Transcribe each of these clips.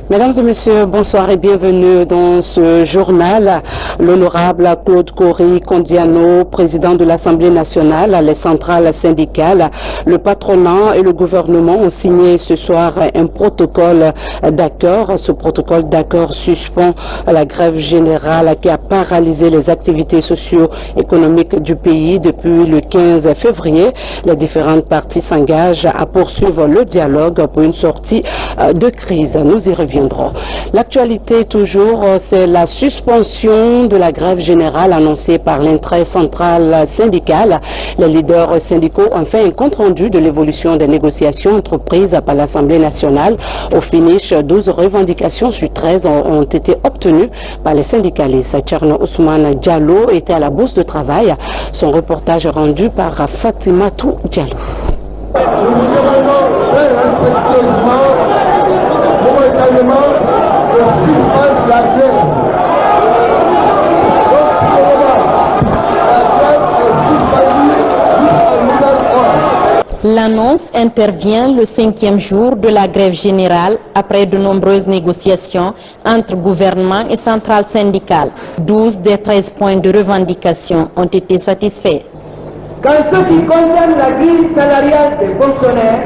Mesdames et messieurs, bonsoir et bienvenue dans ce journal. L'honorable Claude Kory Kondiano, président de l'Assemblée nationale, les centrales syndicales, le patronat et le gouvernement ont signé ce soir un protocole d'accord. Ce protocole d'accord suspend la grève générale qui a paralysé les activités socio-économiques du pays depuis le 15 février. Les différentes parties s'engagent à poursuivre le dialogue pour une sortie de crise. Nous y reviendrons. L'actualité toujours, c'est la suspension de la grève générale annoncée par l'intercentrale syndicale. Les leaders syndicaux ont fait un compte-rendu de l'évolution des négociations entreprises par l'Assemblée nationale. Au finish, 12 revendications sur 13 ont été obtenues par les syndicalistes. Tcherno Ousmane Diallo était à la bourse de travail. Son reportage rendu par Fatimatou Diallo. Nous demandons très respectueusement, momentanément, de suspendre la grève. Donc, la grève est suspendue jusqu'à nouvel ordre. L'annonce intervient le 5e jour de la grève générale après de nombreuses négociations entre gouvernement et centrales syndicales. 12 des 13 points de revendication ont été satisfaits. Qu'en ce qui concerne la grille salariale des fonctionnaires,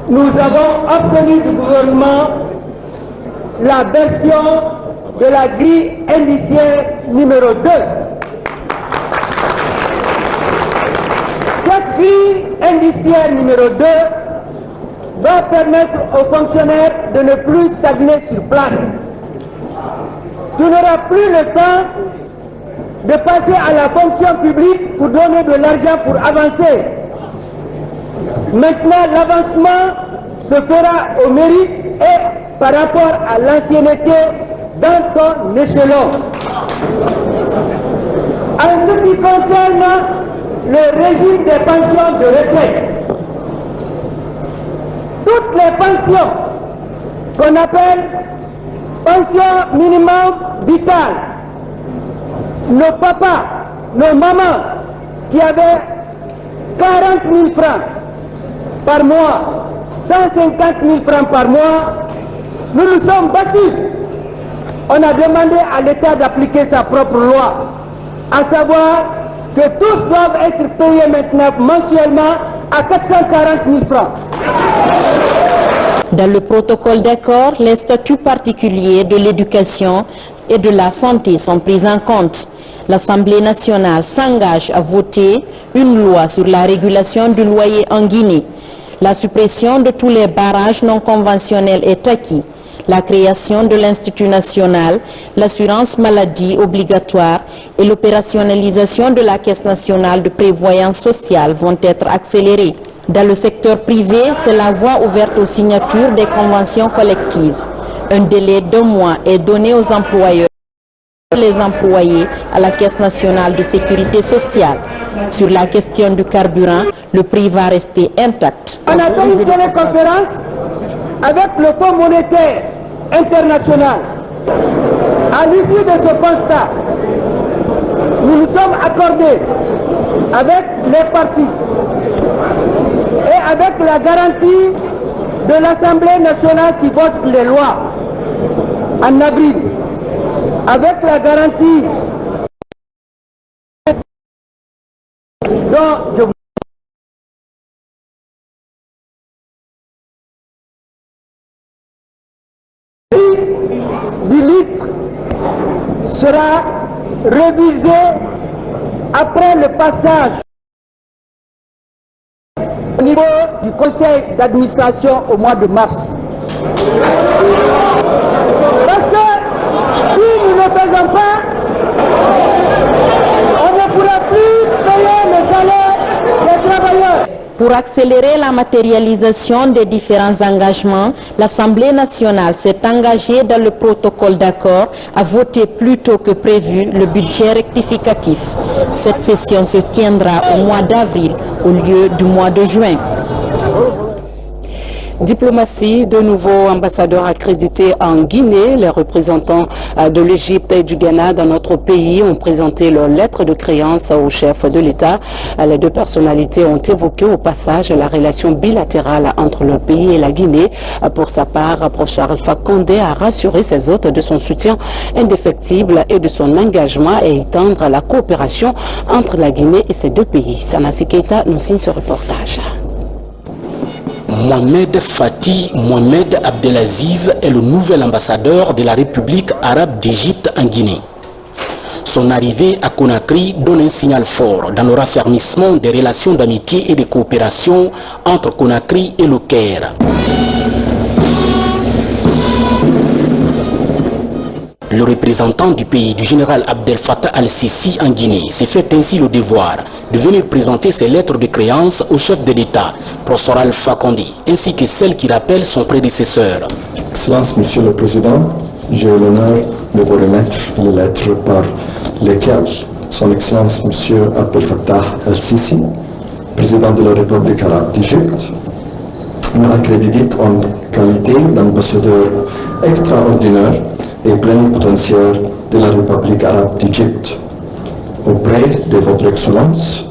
nous avons obtenu du gouvernement la version de la grille indiciaire numéro 2. Cette grille indiciaire numéro 2 va permettre aux fonctionnaires de ne plus stagner sur place. Tu n'auras plus le temps de passer à la fonction publique pour donner de l'argent pour avancer. Maintenant, l'avancement se fera au mérite et par rapport à l'ancienneté dans ton échelon. En ce qui concerne le régime des pensions de retraite, toutes les pensions qu'on appelle pension minimum vitale, nos papas, nos mamans qui avaient 40 000 francs par mois, 150 000 francs par mois, nous nous sommes battus. On a demandé à l'État d'appliquer sa propre loi, à savoir que tous doivent être payés maintenant mensuellement à 440 000 francs. Dans le protocole d'accord, les statuts particuliers de l'éducation et de la santé sont pris en compte. L'Assemblée nationale s'engage à voter une loi sur la régulation du loyer en Guinée. La suppression de tous les barrages non conventionnels est acquis. La création de l'Institut national, l'assurance maladie obligatoire et l'opérationnalisation de la Caisse nationale de prévoyance sociale vont être accélérées. Dans le secteur privé, c'est la voie ouverte aux signatures des conventions collectives. Un délai d'1 mois est donné aux employeurs et les employés à la Caisse nationale de sécurité sociale. Sur la question du carburant, le prix va rester intact. On a fait une téléconférence avec le Fonds monétaire international. À l'issue de ce constat, nous nous sommes accordés avec les partis et avec la garantie de l'Assemblée nationale qui vote les lois en avril, avec la garantie dont je vous du litre sera révisé après le passage au niveau du conseil d'administration au mois de mars. Parce que si nous ne faisons pas, on ne pourra plus payer les salaires des travailleurs. Pour accélérer la matérialisation des différents engagements, l'Assemblée nationale s'est engagée dans le protocole d'accord à voter plus tôt que prévu le budget rectificatif. Cette session se tiendra au mois d'avril au lieu du mois de juin. Diplomatie, de nouveaux ambassadeurs accrédités en Guinée. Les représentants de l'Égypte et du Ghana dans notre pays ont présenté leur lettre de créance au chef de l'État. Les deux personnalités ont évoqué au passage la relation bilatérale entre le pays et la Guinée. Pour sa part, professeur Alpha Condé a rassuré ses hôtes de son soutien indéfectible et de son engagement à étendre la coopération entre la Guinée et ces deux pays. Sanassi Keita nous signe ce reportage. Mohamed Fati Mohamed Abdelaziz est le nouvel ambassadeur de la République arabe d'Égypte en Guinée. Son arrivée à Conakry donne un signal fort dans le raffermissement des relations d'amitié et de coopération entre Conakry et le Caire. Le représentant du pays du général Abdel Fattah al-Sisi en Guinée s'est fait ainsi le devoir de venir présenter ses lettres de créance au chef de l'État, professeur Alpha Condé, ainsi que celles qui rappellent son prédécesseur. Excellence, Monsieur le Président, j'ai l'honneur de vous remettre les lettres par lesquelles Son Excellence Monsieur Abdel Fattah al-Sisi, président de la République arabe d'Égypte, m'a accrédité en qualité d'ambassadeur extraordinaire et plénipotentiaire de la République arabe d'Égypte auprès de votre Excellence,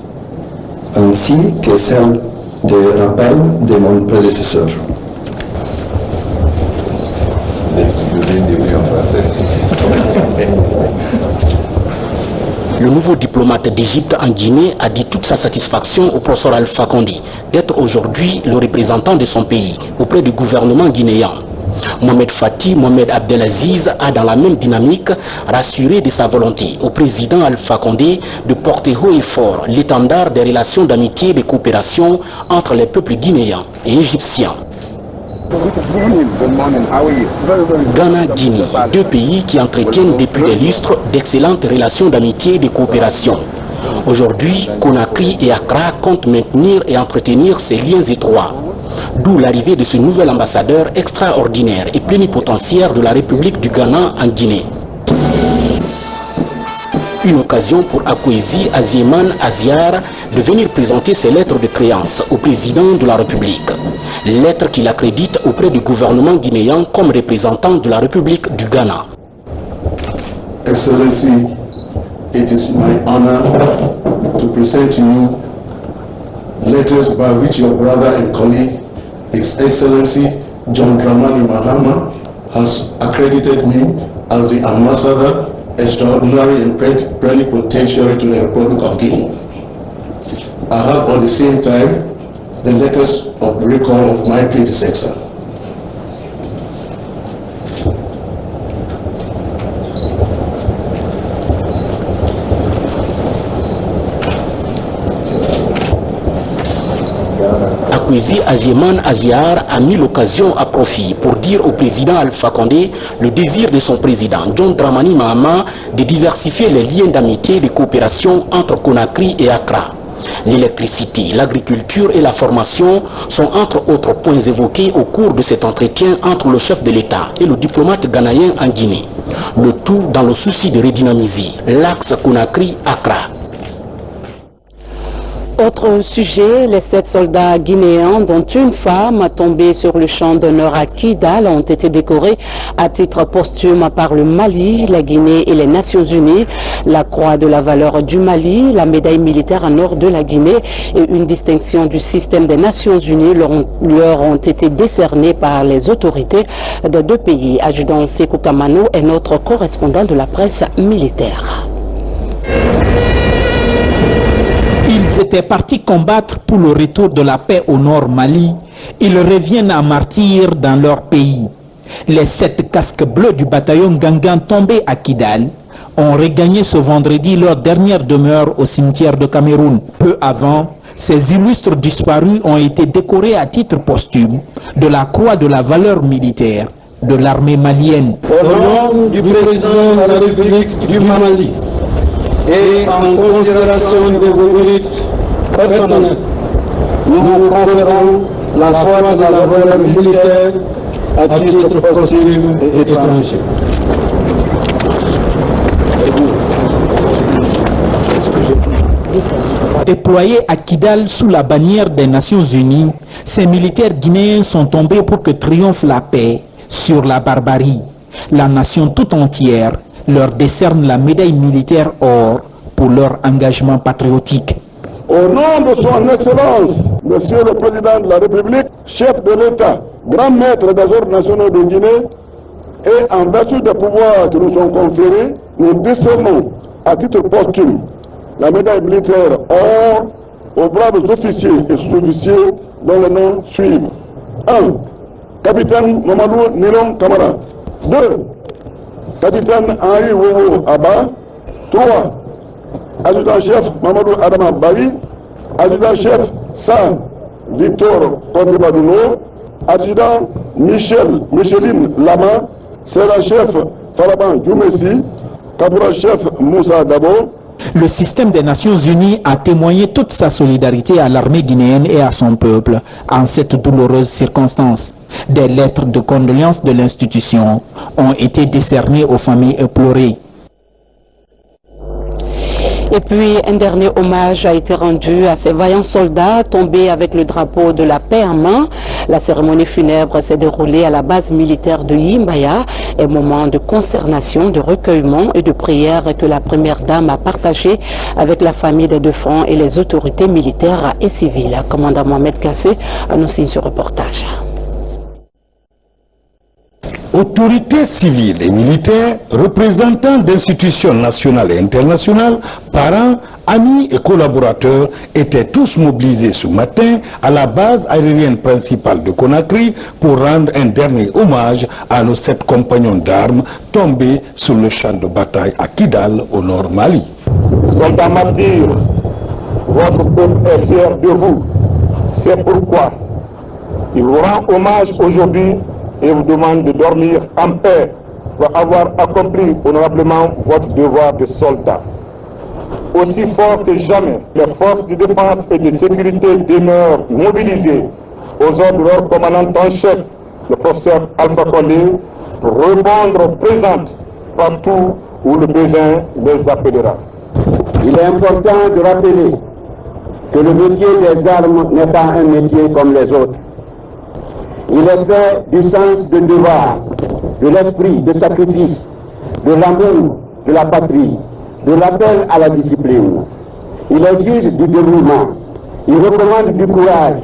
ainsi que celle des rappels de mon prédécesseur. Le nouveau diplomate d'Égypte en Guinée a dit toute sa satisfaction au professeur Alpha Condé d'être aujourd'hui le représentant de son pays auprès du gouvernement guinéen. Mohamed Fati Mohamed Abdelaziz a dans la même dynamique rassuré de sa volonté au président Alpha Condé de porter haut et fort l'étendard des relations d'amitié et de coopération entre les peuples guinéens et égyptiens. Ghana-Guinée, deux pays qui entretiennent depuis des lustres d'excellentes relations d'amitié et de coopération. Aujourd'hui, Conakry et Accra comptent maintenir et entretenir ces liens étroits. D'où l'arrivée de ce nouvel ambassadeur extraordinaire et plénipotentiaire de la République du Ghana en Guinée. Une occasion pour Akwesi Azieman Aziar de venir présenter ses lettres de créance au président de la République. Lettres qu'il accrédite auprès du gouvernement guinéen comme représentant de la République du Ghana. Excellency, it is my honor to present to you letters by which your brother and colleague, His Excellency John Dramani Mahama, has accredited me as the ambassador, extraordinary and plenipotentiary to the Republic of Guinea. I have at the same time the letters of recall of my predecessor. Akwesi Azieman Aziar a mis l'occasion à profit pour dire au président Alpha Condé le désir de son président John Dramani Mahama de diversifier les liens d'amitié et de coopération entre Conakry et Accra. L'électricité, l'agriculture et la formation sont entre autres points évoqués au cours de cet entretien entre le chef de l'État et le diplomate ghanéen en Guinée. Le tout dans le souci de redynamiser l'axe Conakry-Accra. Autre sujet, les 7 soldats guinéens, dont une femme tombée sur le champ d'honneur à Kidal, ont été décorés à titre posthume par le Mali, la Guinée et les Nations Unies. La croix de la valeur du Mali, la médaille militaire en or de la Guinée et une distinction du système des Nations Unies leur ont été décernées par les autorités des deux pays. Adjudant Sekou Kamano est notre correspondant de la presse militaire. Ils étaient partis combattre pour le retour de la paix au nord Mali. Ils reviennent à martyrs dans leur pays. Les 7 casques bleus du bataillon Gangan tombés à Kidal ont regagné ce vendredi leur dernière demeure au cimetière de Cameroun. Peu avant, ces illustres disparus ont été décorés à titre posthume de la croix de la valeur militaire de l'armée malienne. Au nom du président de la République du Mali, et en considération de vos mérites personnels, nous vous conférons la croix de la valeur militaire à titre posthume et étranger. Déployés à Kidal sous la bannière des Nations Unies, Ces militaires guinéens sont tombés pour que triomphe la paix sur la barbarie. La nation tout entière leur décerne la médaille militaire or pour leur engagement patriotique. Au nom de son Excellence, Monsieur le Président de la République, chef de l'État, grand maître des ordres nationaux de Guinée, et en vertu des pouvoirs qui nous sont conférés, nous décernons à titre posthume la médaille militaire or aux braves officiers et sous-officiers dont les noms suivent. 1. Capitaine Mamadou Nilon Kamara. 2. Capitaine Henri Wowo Abba. 3. Adjudant-chef Mamadou Adama Bari. Adjudant-chef Sa Victor Kontebadouno. Adjudant Micheline Lama. Sergent-chef Faraban Djoumessi. Caporal-chef Moussa Dabo. Le système des Nations Unies a témoigné toute sa solidarité à l'armée guinéenne et à son peuple en cette douloureuse circonstance. Des lettres de condoléances de l'institution ont été décernées aux familles éplorées. Et puis, un dernier hommage a été rendu à ces vaillants soldats tombés avec le drapeau de la paix en main. La cérémonie funèbre s'est déroulée à la base militaire de Yimbaya, un moment de consternation, de recueillement et de prière que la première dame a partagé avec la famille des défunts et les autorités militaires et civiles. Commandant Mohamed Kassé nous signe ce reportage. Autorités civiles et militaires, représentants d'institutions nationales et internationales, parents, amis et collaborateurs étaient tous mobilisés ce matin à la base aérienne principale de Conakry pour rendre un dernier hommage à nos 7 compagnons d'armes tombés sur le champ de bataille à Kidal, au nord Mali. Soldats martyrs, votre peuple est fier de vous. C'est pourquoi il vous rend hommage aujourd'hui et vous demande de dormir en paix pour avoir accompli honorablement votre devoir de soldat. Aussi fort que jamais, les forces de défense et de sécurité demeurent mobilisées aux ordres de leur commandant en chef, le professeur Alpha Condé, pour répondre présentes partout où le besoin les appellera. Il est important de rappeler que le métier des armes n'est pas un métier comme les autres. Il est fait du sens de devoir, de l'esprit de sacrifice, de l'amour de la patrie, de l'appel à la discipline. Il exige du dévouement, il recommande du courage,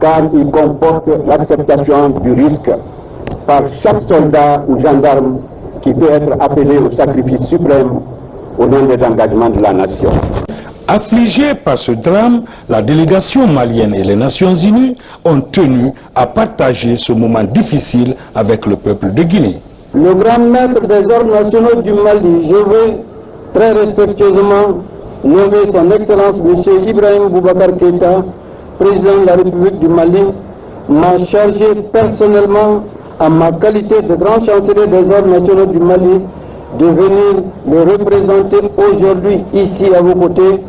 car il comporte l'acceptation du risque par chaque soldat ou gendarme qui peut être appelé au sacrifice suprême au nom des engagements de la nation. Affligés par ce drame, la délégation malienne et les Nations Unies ont tenu à partager ce moment difficile avec le peuple de Guinée. Le grand maître des ordres nationaux du Mali, je veux très respectueusement nommer son Excellence M. Ibrahim Boubacar Keïta, président de la République du Mali, m'a chargé personnellement, en ma qualité de grand chancelier des ordres nationaux du Mali, de venir le représenter aujourd'hui ici à vos côtés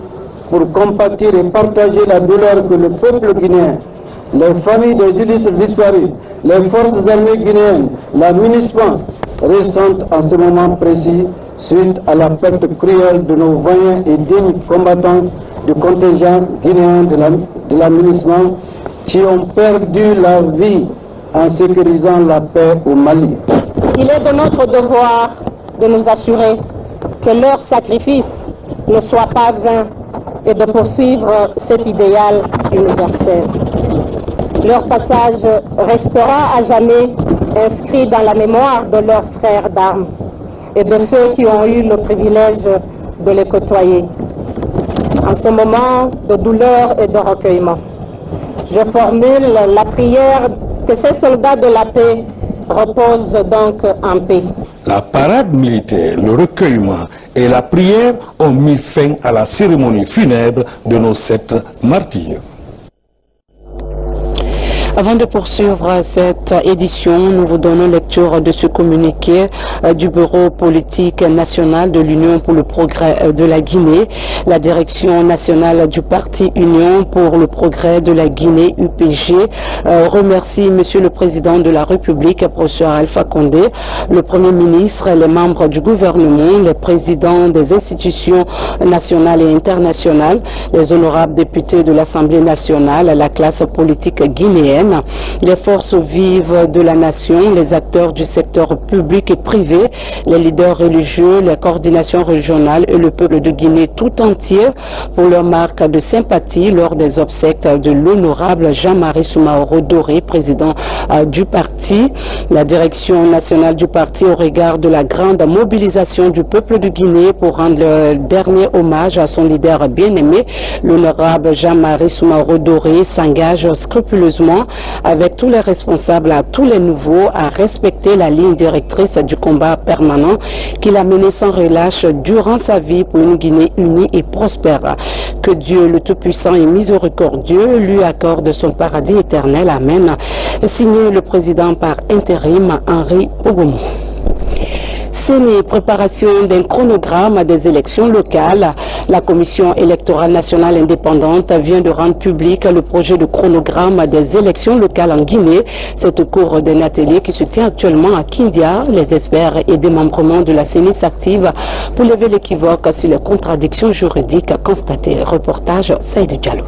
pour compatir et partager la douleur que le peuple guinéen, les familles des illustres disparus, les forces armées guinéennes, la MINUSMA ressentent en ce moment précis suite à la perte cruelle de nos vaillants et dignes combattants du contingent guinéen de la MINUSMA qui ont perdu la vie en sécurisant la paix au Mali. Il est de notre devoir de nous assurer que leur sacrifice ne soit pas vain et de poursuivre cet idéal universel. Leur passage restera à jamais inscrit dans la mémoire de leurs frères d'armes et de ceux qui ont eu le privilège de les côtoyer. En ce moment de douleur et de recueillement, je formule la prière que ces soldats de la paix reposent donc en paix. La parade militaire, le recueillement et la prière ont mis fin à la cérémonie funèbre de nos 7 martyrs. Avant de poursuivre cette édition, nous vous donnons lecture de ce communiqué du Bureau politique national de l'Union pour le progrès de la Guinée. La direction nationale du Parti Union pour le progrès de la Guinée, UPG, remercie Monsieur le Président de la République, professeur Alpha Condé, le Premier ministre, les membres du gouvernement, les présidents des institutions nationales et internationales, les honorables députés de l'Assemblée nationale, la classe politique guinéenne, les forces vives de la nation, les acteurs du secteur public et privé, les leaders religieux, les coordinations régionales et le peuple de Guinée tout entier pour leur marque de sympathie lors des obsèques de l'honorable Jean-Marie Soumaoro Doré, président du parti. La direction nationale du parti, au regard de la grande mobilisation du peuple de Guinée pour rendre le dernier hommage à son leader bien-aimé, l'honorable Jean-Marie Soumaoro Doré, s'engage scrupuleusement avec tous les responsables à tous les niveaux à respecter la ligne directrice du combat permanent qu'il a mené sans relâche durant sa vie pour une Guinée unie et prospère. Que Dieu le Tout-Puissant et miséricordieux lui accorde son paradis éternel. Amen. Signé le président par intérim Henri Ogomo. CENI, préparation d'un chronogramme des élections locales. La Commission électorale nationale indépendante vient de rendre public le projet de chronogramme des élections locales en Guinée. C'est au cours d'un atelier qui se tient actuellement à Kindia. Les experts et démembrements de la CENI s'activent pour lever l'équivoque sur les contradictions juridiques constatées. Reportage Saïd Diallo.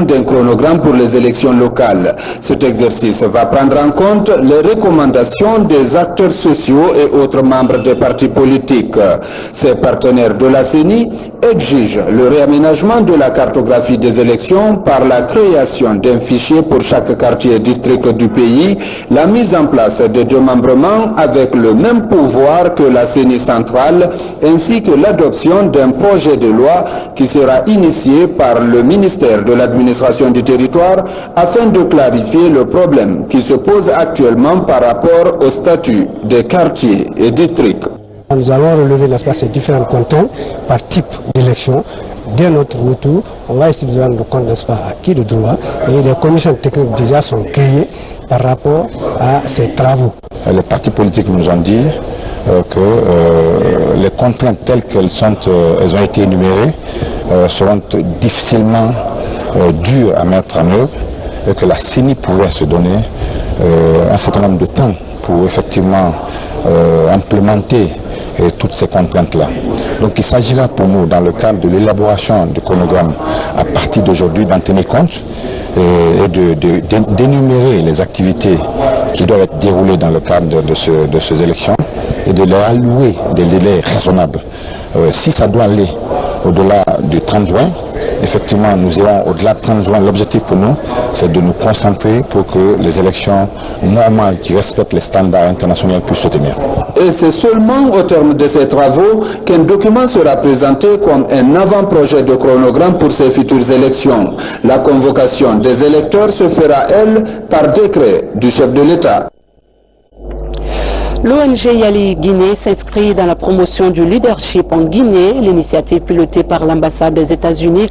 D'un chronogramme pour les élections locales. Cet exercice va prendre en compte les recommandations des acteurs sociaux et autres membres des partis politiques. Ces partenaires de la CENI exigent le réaménagement de la cartographie des élections par la création d'un fichier pour chaque quartier et district du pays, la mise en place de démembrements avec le même pouvoir que la CENI centrale, ainsi que l'adoption d'un projet de loi qui sera initié par le ministère de l'administration du territoire afin de clarifier le problème qui se pose actuellement par rapport au statut des quartiers et districts. Nous allons relever ces différents cantons par type d'élection. Dès notre retour, on va essayer de rendre compte, à qui de droit, et les commissions techniques déjà sont créées par rapport à ces travaux. Les partis politiques nous ont dit que les contraintes telles qu'elles ont été énumérées seront difficilement dures à mettre en œuvre et que la CENI pouvait se donner un certain nombre de temps pour effectivement implémenter toutes ces contraintes-là. Donc il s'agira pour nous, dans le cadre de l'élaboration du chronogramme, à partir d'aujourd'hui, d'en tenir compte et d'énumérer les activités qui doivent être déroulées dans le cadre de ces élections et de leur allouer des délais raisonnables. Si ça doit aller au-delà du 30 juin, effectivement, nous irons au-delà du 30 juin. L'objectif pour nous, c'est de nous concentrer pour que les élections normales qui respectent les standards internationaux puissent se tenir. Et c'est seulement au terme de ces travaux qu'un document sera présenté comme un avant-projet de chronogramme pour ces futures élections. La convocation des électeurs se fera, elle, par décret du chef de l'État. L'ONG Yali Guinée s'inscrit dans la promotion du leadership en Guinée. L'initiative pilotée par l'ambassade des États-Unis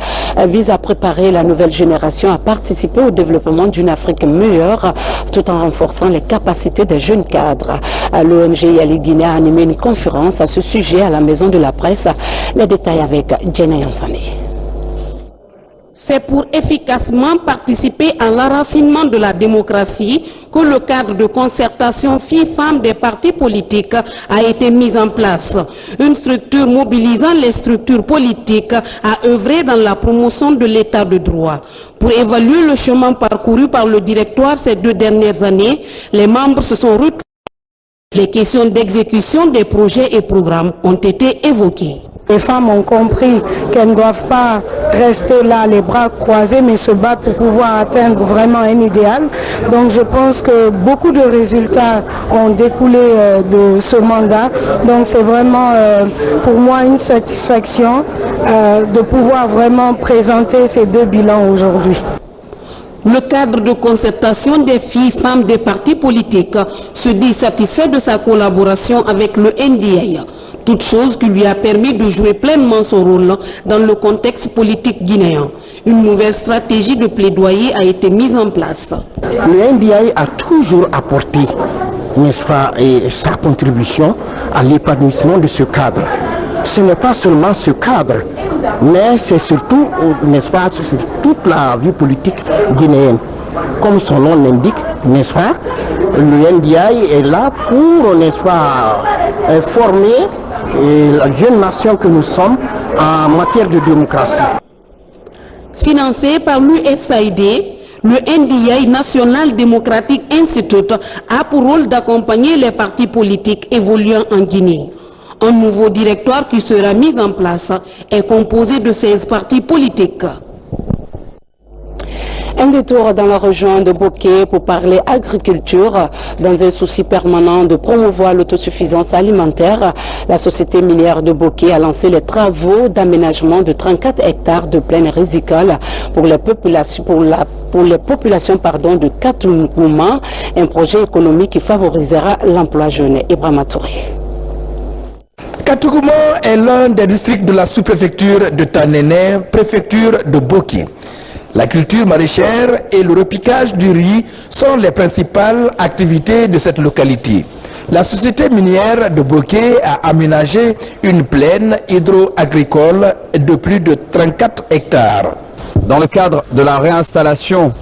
vise à préparer la nouvelle génération à participer au développement d'une Afrique meilleure tout en renforçant les capacités des jeunes cadres. L'ONG Yali Guinée a animé une conférence à ce sujet à la Maison de la Presse. Les détails avec Jenna Yansani. C'est pour efficacement participer à l'enracinement de la démocratie que le cadre de concertation filles-femmes des partis politiques a été mis en place. Une structure mobilisant les structures politiques a œuvré dans la promotion de l'état de droit. Pour évaluer le chemin parcouru par le directoire ces 2 dernières années, les membres se sont retrouvés. Les questions d'exécution des projets et programmes ont été évoquées. Les femmes ont compris qu'elles ne doivent pas rester là les bras croisés mais se battre pour pouvoir atteindre vraiment un idéal. Donc je pense que beaucoup de résultats ont découlé de ce mandat. Donc c'est vraiment pour moi une satisfaction de pouvoir vraiment présenter ces 2 bilans aujourd'hui. Le cadre de concertation des filles-femmes des partis politiques se dit satisfait de sa collaboration avec le NDA, toute chose qui lui a permis de jouer pleinement son rôle dans le contexte politique guinéen. Une nouvelle stratégie de plaidoyer a été mise en place. Le NDA a toujours apporté, n'est-ce pas, sa contribution à l'épanouissement de ce cadre. Ce n'est pas seulement ce cadre, mais c'est surtout, n'est-ce pas, sur toute la vie politique guinéenne. Comme son nom l'indique, n'est-ce pas, le NDA est là pour, n'est-ce pas, former la jeune nation que nous sommes en matière de démocratie. Financé par l'USAID, le NDA National Democratic Institute a pour rôle d'accompagner les partis politiques évoluant en Guinée. Un nouveau directoire qui sera mis en place est composé de 16 partis politiques. Un détour dans la région de Boké pour parler agriculture. Dans un souci permanent de promouvoir l'autosuffisance alimentaire, la société minière de Boké a lancé les travaux d'aménagement de 34 hectares de plaine risicole pour les populations, de Katouguma, un projet économique qui favorisera l'emploi jeune. Ibrahima Touré. Katouguma est l'un des districts de la sous-préfecture de Tanene, préfecture de Boké. La culture maraîchère et le repiquage du riz sont les principales activités de cette localité. La société minière de Boké a aménagé une plaine hydro-agricole de plus de 34 hectares. Dans le cadre de la réinstallation,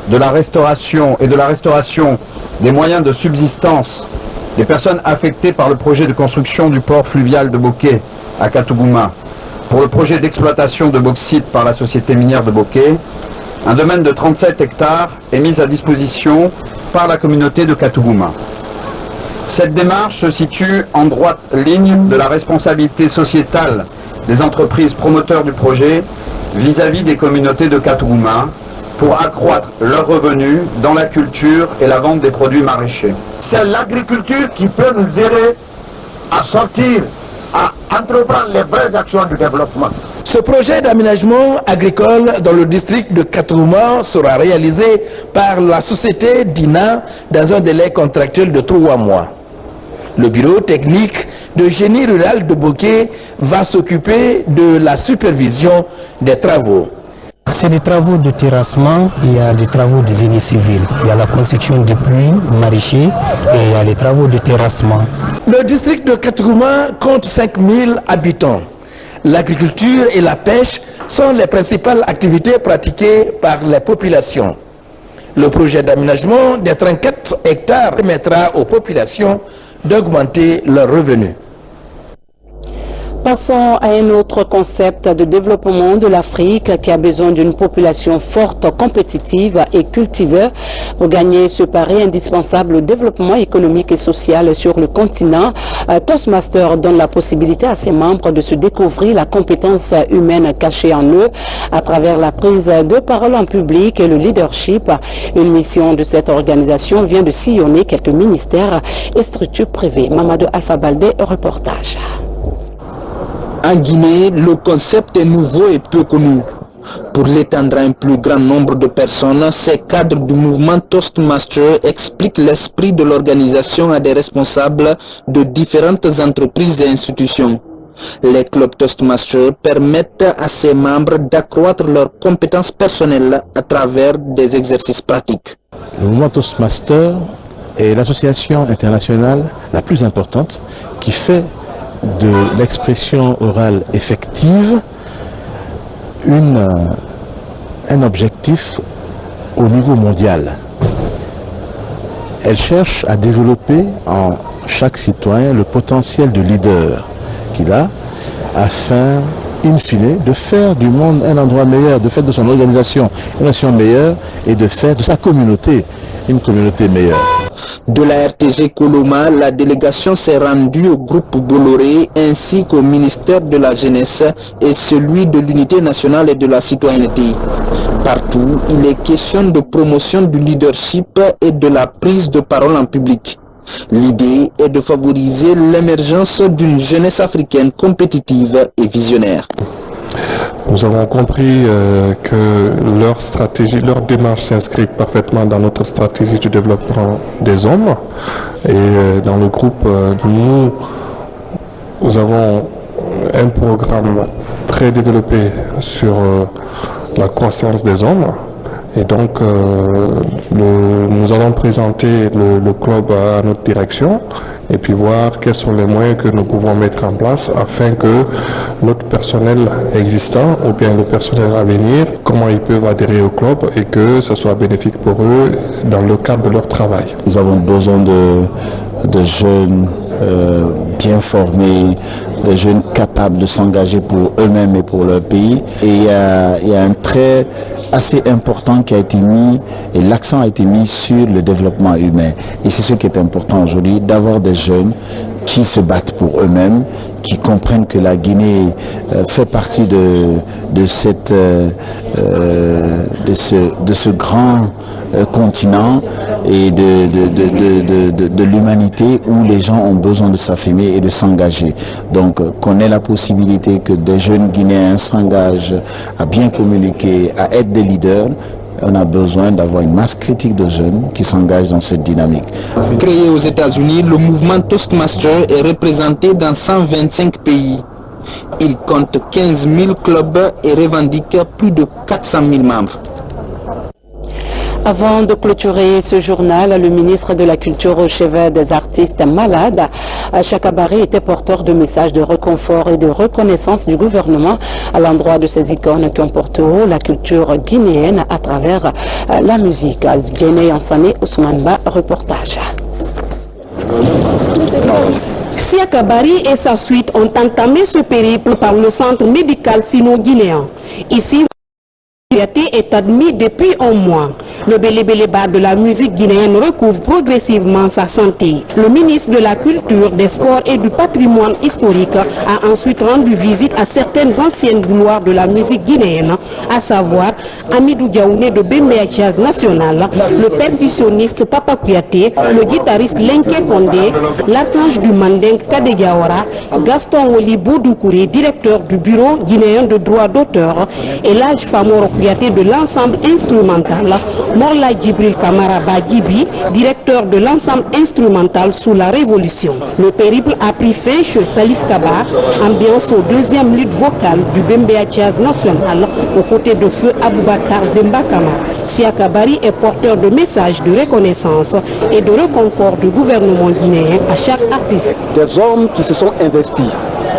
de la restauration et de la restauration des moyens de subsistance des personnes affectées par le projet de construction du port fluvial de Boké à Katouguma, pour le projet d'exploitation de bauxite par la société minière de Boké, un domaine de 37 hectares est mis à disposition par la communauté de Katouguma. Cette démarche se situe en droite ligne de la responsabilité sociétale des entreprises promoteurs du projet vis-à-vis des communautés de Katouguma pour accroître leurs revenus dans la culture et la vente des produits maraîchers. C'est l'agriculture qui peut nous aider à sortir, à entreprendre les vraies actions de développement. Ce projet d'aménagement agricole dans le district de Katouguma sera réalisé par la société DINA dans un délai contractuel de 3 mois. Le bureau technique de génie rural de Boké va s'occuper de la supervision des travaux. C'est des travaux de terrassement, il y a des travaux de génie civil, il y a la construction des puits maraîchers et il y a les travaux de terrassement. Le district de Katouguma compte 5000 habitants. L'agriculture et la pêche sont les principales activités pratiquées par les populations. Le projet d'aménagement des 34 hectares permettra aux populations d'augmenter leurs revenus. Passons à un autre concept de développement de l'Afrique qui a besoin d'une population forte, compétitive et cultivée pour gagner ce pari indispensable au développement économique et social sur le continent. Toastmaster donne la possibilité à ses membres de se découvrir la compétence humaine cachée en eux à travers la prise de parole en public et le leadership. Une mission de cette organisation vient de sillonner quelques ministères et structures privées. Mamadou Alpha Baldé, reportage. En Guinée, le concept est nouveau et peu connu. Pour l'étendre à un plus grand nombre de personnes, ces cadres du mouvement Toastmaster expliquent l'esprit de l'organisation à des responsables de différentes entreprises et institutions. Les clubs Toastmaster permettent à ses membres d'accroître leurs compétences personnelles à travers des exercices pratiques. Le mouvement Toastmaster est l'association internationale la plus importante qui fait de l'expression orale effective un objectif au niveau mondial. Elle cherche à développer en chaque citoyen le potentiel de leader qu'il a afin, in fine, de faire du monde un endroit meilleur, de faire de son organisation une nation meilleure et de faire de sa communauté une communauté meilleure. De la RTG Coloma, la délégation s'est rendue au groupe Bolloré ainsi qu'au ministère de la Jeunesse et celui de l'Unité nationale et de la citoyenneté. Partout, il est question de promotion du leadership et de la prise de parole en public. L'idée est de favoriser l'émergence d'une jeunesse africaine compétitive et visionnaire. Nous avons compris que leur stratégie, leur démarche s'inscrit parfaitement dans notre stratégie de développement des hommes. Et dans le groupe, nous avons un programme très développé sur la croissance des hommes. Et donc, nous allons présenter le club à notre direction et puis voir quels sont les moyens que nous pouvons mettre en place afin que notre personnel existant ou bien le personnel à venir, comment ils peuvent adhérer au club et que ce soit bénéfique pour eux dans le cadre de leur travail. Nous avons besoin de jeunes bien formés, des jeunes capables de s'engager pour eux-mêmes et pour leur pays. Et il y a un trait assez important qui a été mis, et l'accent a été mis sur le développement humain. Et c'est ce qui est important aujourd'hui, d'avoir des jeunes qui se battent pour eux-mêmes, qui comprennent que la Guinée fait partie de ce grand continent et de l'humanité où les gens ont besoin de s'affirmer et de s'engager. Donc qu'on ait la possibilité que des jeunes Guinéens s'engagent à bien communiquer, à être des leaders, on a besoin d'avoir une masse critique de jeunes qui s'engagent dans cette dynamique. Créé aux États-Unis, le mouvement Toastmaster est représenté dans 125 pays. Il compte 15 000 clubs et revendique plus de 400 000 membres. Avant de clôturer ce journal, le ministre de la Culture au chevet des artistes malades, Chaka Bari, était porteur de messages de réconfort et de reconnaissance du gouvernement à l'endroit de ces icônes qui ont porté haut la culture guinéenne à travers la musique. Djene Yansane, Ousmane Ba, reportage. Chaka Bari et sa suite ont entamé ce périple par le centre médical sino-guinéen. Ici, est admis depuis un mois. Le Bélé-Bélé-Ba de la musique guinéenne recouvre progressivement sa santé. Le ministre de la Culture, des Sports et du Patrimoine historique a ensuite rendu visite à certaines anciennes gloires de la musique guinéenne, à savoir Amidou Diaouné de Bembea Jazz National, le percussionniste Papa Kouyaté, le guitariste Lenke Kondé, l'archange du Mandeng Kade Diawara, Gaston Oli Boudoukouré, directeur du bureau guinéen de droit d'auteur, et l'âge Famoro Kouyaté de l'ensemble instrumental, Morla Djibril Kamara Badjibi, directeur de l'ensemble instrumental sous la Révolution. Le périple a pris fin chez Salif Kaba, ambiance au deuxième lutte vocale du Bembea Jazz National, aux côtés de feu Aboubakar Demba Kamara. Chaka Bari est porteur de messages de reconnaissance et de réconfort du gouvernement guinéen à chaque artiste. Des hommes qui se sont investis,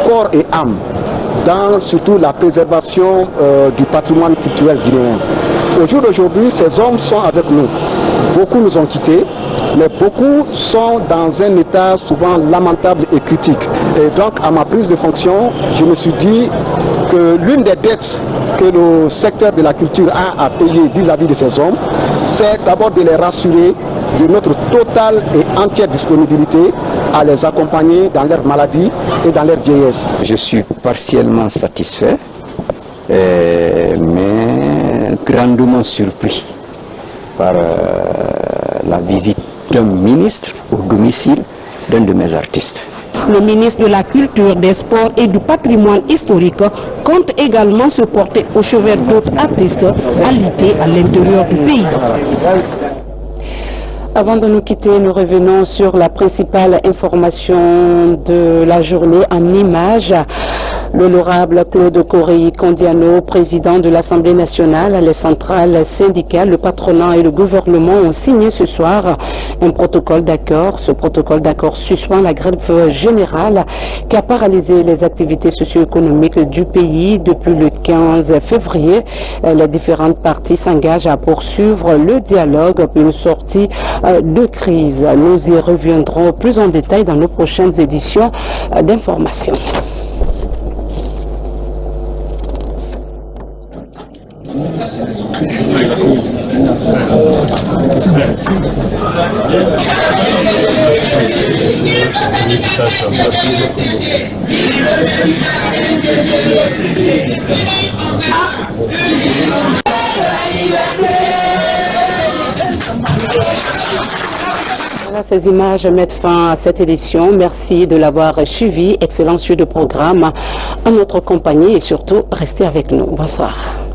corps et âme, dans surtout la préservation du patrimoine culturel guinéen. Au jour d'aujourd'hui, ces hommes sont avec nous. Beaucoup nous ont quittés, mais beaucoup sont dans un état souvent lamentable et critique. Et donc, à ma prise de fonction, je me suis dit que l'une des dettes que le secteur de la culture a à payer vis-à-vis de ces hommes, c'est d'abord de les rassurer de notre totale et entière disponibilité à les accompagner dans leur maladie et dans leur vieillesse. Je suis partiellement satisfait, mais grandement surpris par la visite d'un ministre au domicile d'un de mes artistes. Le ministre de la Culture, des Sports et du Patrimoine historique compte également se porter au chevet d'autres artistes alités à l'intérieur du pays. Avant de nous quitter, nous revenons sur la principale information de la journée en images. L'honorable Claude Kory Kondiano, président de l'Assemblée nationale, les centrales syndicales, le patronat et le gouvernement ont signé ce soir un protocole d'accord. Ce protocole d'accord suspend la grève générale qui a paralysé les activités socio-économiques du pays depuis le 15 février. Les différentes parties s'engagent à poursuivre le dialogue pour une sortie de crise. Nous y reviendrons plus en détail dans nos prochaines éditions d'information. Voilà, ces images mettent fin à cette édition. Merci de l'avoir suivi. Excellent suivi de programme en notre compagnie et surtout, restez avec nous. Bonsoir.